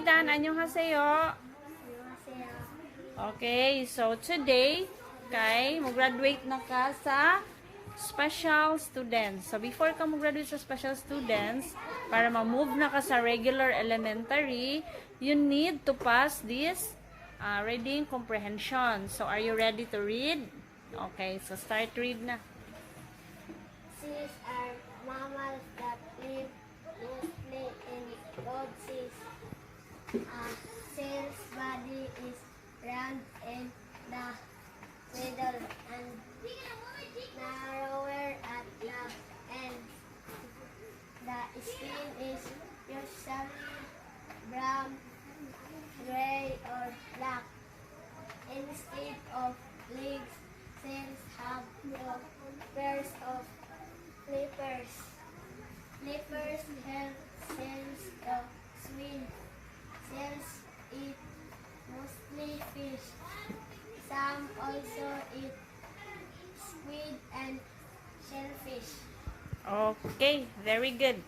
Kaibigan, annyeonghaseyo. Okay, so today, mag-graduate na ka sa special students. So before ka mag-graduate sa special students, para ma-move na ka sa regular elementary, you need to pass this reading comprehension. So are you ready to read? Okay, so start read na. Seals are mammals that live mostly in broad seas. A seal's body is round in the middle and narrower at the ends. The skin is usually brown, gray, or black. Instead of legs, seals have two pairs of flippers. Flippers help seals to swim. Seals eat mostly fish. Some also eat squid and shellfish. Okay, very good.